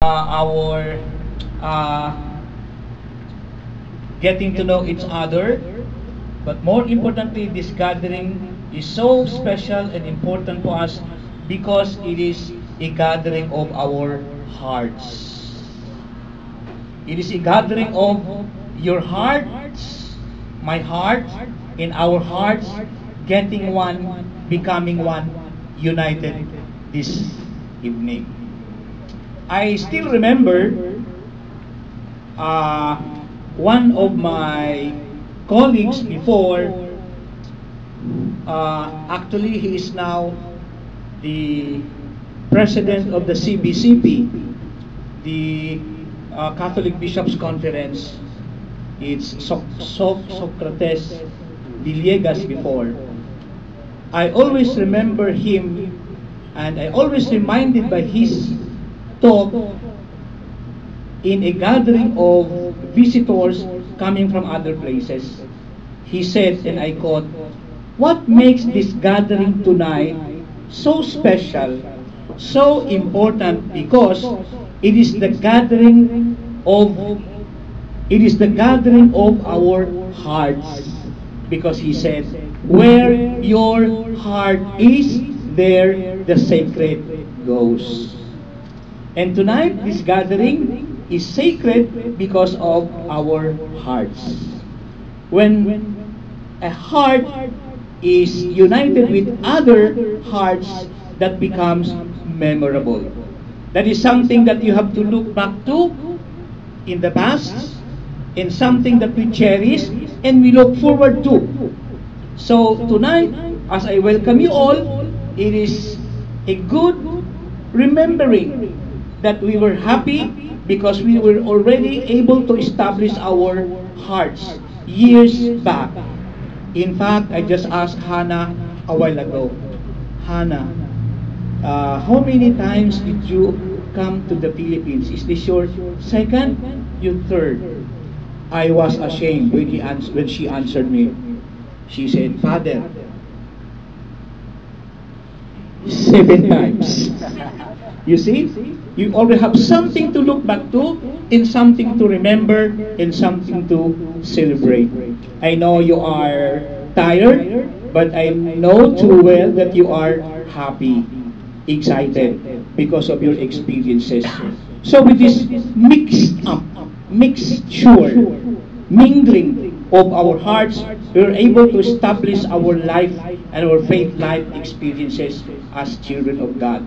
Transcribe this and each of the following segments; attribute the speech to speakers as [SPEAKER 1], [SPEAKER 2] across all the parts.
[SPEAKER 1] our uh, getting to know each other, but more importantly, this gathering is so special and important for us because it is a gathering of our hearts. It is a gathering of your hearts, my heart, and our hearts getting one, becoming one, united this evening. I still remember uh, one of my colleagues before, actually he is now the president of the CBCP, the Catholic Bishops Conference. It's Socrates Villegas before. I always remember him and I always reminded by his talk in a gathering of visitors coming from other places. He said, and I quote, "What makes this gathering tonight so special, so important, because it is the gathering of our hearts." Because he said, "Where your heart is, there the sacred goes." And tonight, this gathering is sacred because of our hearts. When a heart is united with other hearts, that becomes memorable. That is something that you have to look back to in the past, and something that we cherish and we look forward to. So tonight, as I welcome you all, it is a good remembering that we were happy because we were already able to establish our hearts years back. In fact, I just asked Hannah a while ago, "Hannah, how many times did you come to the Philippines? Is this your second? Your third?" I was ashamed when she answered me. She said, "Father, 7 times." You see, you already have something to look back to, and something to remember, and something to celebrate. I know you are tired, but I know too well that you are happy, excited because of your experiences. So with this mixture, mingling of our hearts, we are able to establish our life and our faith life experiences as children of God.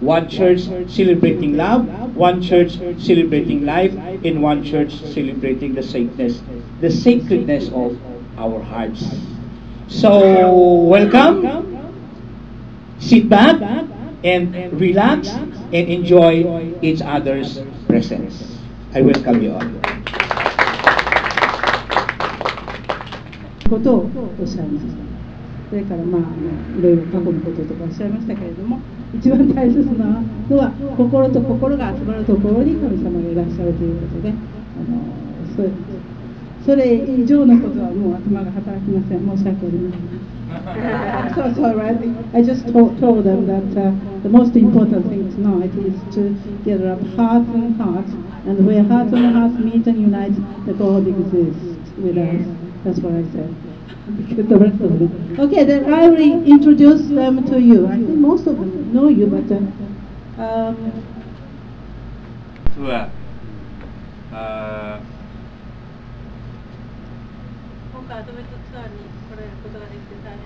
[SPEAKER 1] One church celebrating love, one church celebrating life, and one church celebrating the sacredness of our hearts. So, welcome, sit back, and relax, and enjoy each other's presence. I welcome you all.
[SPEAKER 2] ことをおっしゃいました。それからいろいろ過去のこととかおっしゃいましたけれども、一番大切なのは心と心が集まるところに神様がいらっしゃるということで、それ以上のことはもう頭が働きません。申し訳ありません。So right. I just told them that the most important thing tonight is to gather up hearts and hearts, and where hearts and hearts meet and unite, the God exists with us. That's what I said. Because the rest of them. Okay, then I will introduce them to you. I think most of them know you, but
[SPEAKER 3] 実は
[SPEAKER 4] 今回アドベントツアーに来られることができて大変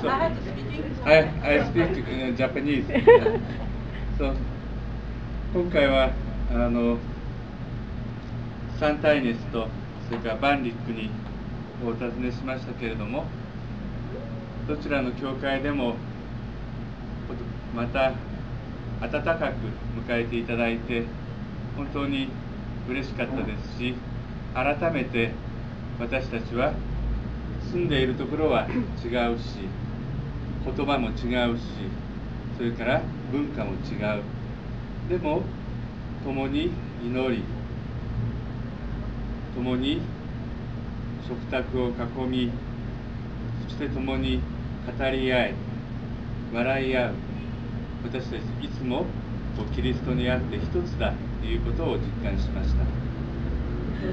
[SPEAKER 3] So,
[SPEAKER 4] I have to speak English.
[SPEAKER 3] I speak Japanese. So, 今回はサンタイネスとそれからバンリックにお尋ねしましたけれども、どちらの教会でもまた温かく迎えていただいて本当に嬉しかったですし、改めて私たちは住んでいるところは違うし、言葉も違うし、それから文化も違う。でも共に祈り、共に食卓を囲み、そして共に語り合い、笑い合う、私たちいつもキリストにあって一つだということを実感しました。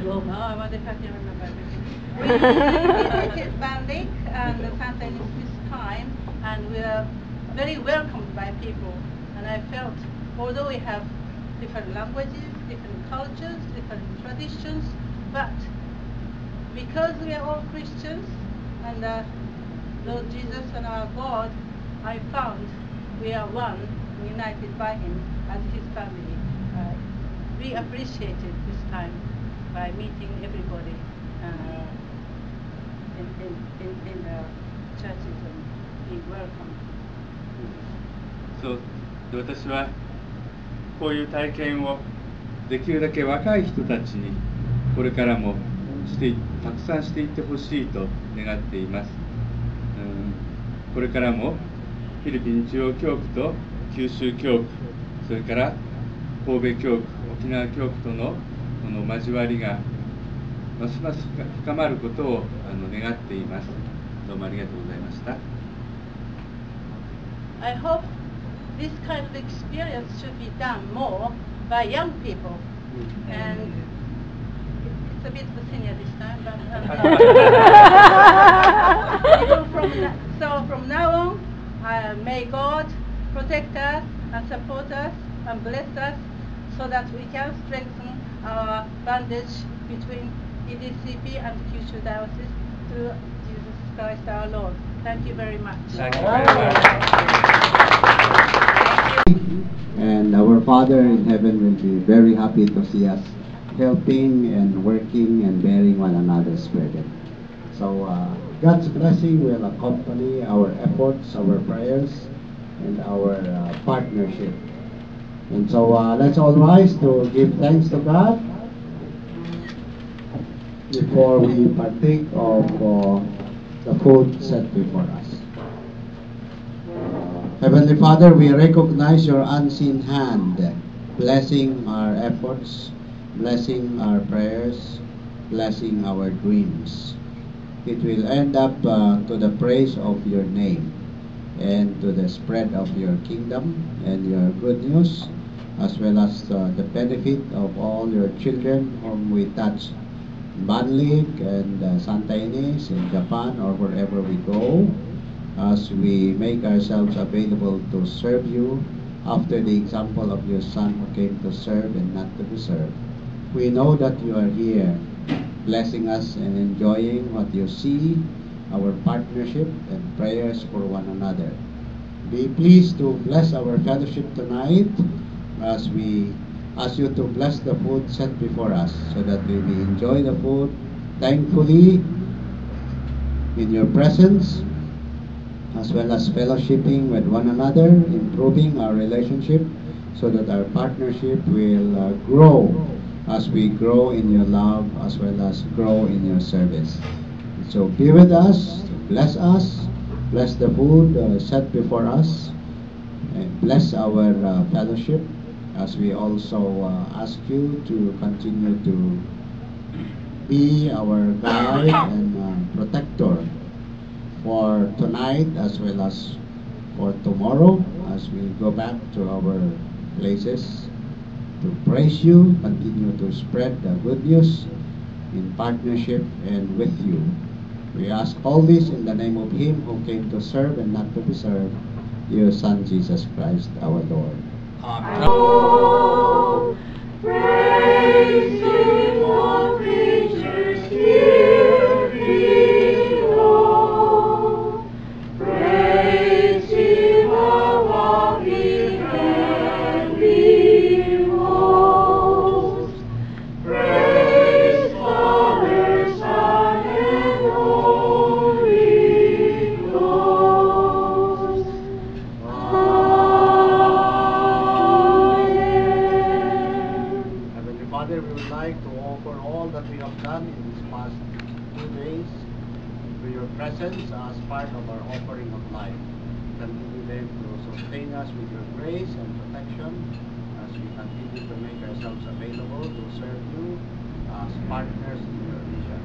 [SPEAKER 4] Oh, I wonder if I can remember everything. We visited Van Lake and Santa Ynez this time, and we are very welcomed by people. And I felt, although we have different languages, different cultures, different traditions, but because we are all Christians, and Lord Jesus and our God, I found we are one, united by Him as His family. We appreciated this time by meeting everybody in the churches and being welcomed.
[SPEAKER 3] そうで、私はこういう体験をできるだけ若い人たちにこれからもたくさんしていってほしいと願っています。これからもフィリピン中央教区と九州教区、それから神戸教区、沖縄教区とのこの交わりがますます深まることを願っています。どうもありがとうございました。
[SPEAKER 4] I hope this kind of experience should be done more by young people. And it's a bit of a senior this time, but so from now on, may God protect us and support us and bless us so that we can strengthen our bondage between EDCP and Kyushu Diocese through Jesus Christ our Lord. Thank you very much.
[SPEAKER 3] Thank you very much.
[SPEAKER 5] And our Father in heaven will be very happy to see us helping and working and bearing one another's burden. So God's blessing will accompany our efforts, our prayers, and our partnership. And so let's all rise to give thanks to God before we partake of the food set before us. Heavenly Father, we recognize your unseen hand, blessing our efforts, blessing our prayers, blessing our dreams. It will end up to the praise of your name and to the spread of your kingdom and your good news, as well as the benefit of all your children whom we touch in Banlig and Santa Ynez in Japan or wherever we go, as we make ourselves available to serve you after the example of your Son who came to serve and not to be served. We know that you are here blessing us and enjoying what you see, our partnership and prayers for one another. Be pleased to bless our fellowship tonight as we ask you to bless the food set before us so that we may enjoy the food thankfully in your presence, as well as fellowshipping with one another, improving our relationship so that our partnership will grow as we grow in your love as well as grow in your service. So be with us, bless the food set before us, and bless our fellowship as we also ask you to continue to be our guide and protector for tonight as well as for tomorrow as we go back to our places to praise you, continue to spread the good news in partnership and with you. We ask all this in the name of Him who came to serve and not to be served, your Son Jesus Christ our Lord.
[SPEAKER 6] Oh, praise Him, all creatures here below. Praise Him above the heavenly host. Praise Father, Son, and Holy Ghost.
[SPEAKER 5] Heavenly Father, we would like to offer all that we have done in these past 2 days to your presence as part of our offering of life. Continue then to sustain us with your grace and protection as we continue to make ourselves available to serve you as partners in your vision.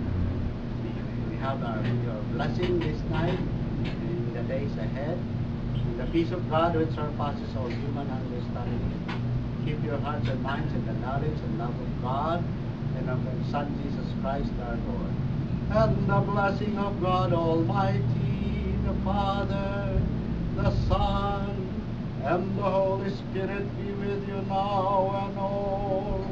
[SPEAKER 5] We have your blessing this night and in the days ahead, The peace of God which surpasses all human understanding, keep your hearts and minds in the knowledge and love of God and of His Son Jesus Christ our Lord. And the blessing of God Almighty, the Father, the Son, and the Holy Spirit be with you now and always.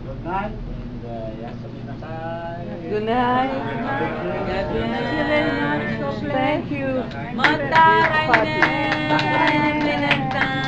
[SPEAKER 5] Good night, and yasaminasai.
[SPEAKER 6] Good night.
[SPEAKER 5] God bless.
[SPEAKER 6] Thank you very much. Thank you.
[SPEAKER 4] Mata, Rainer.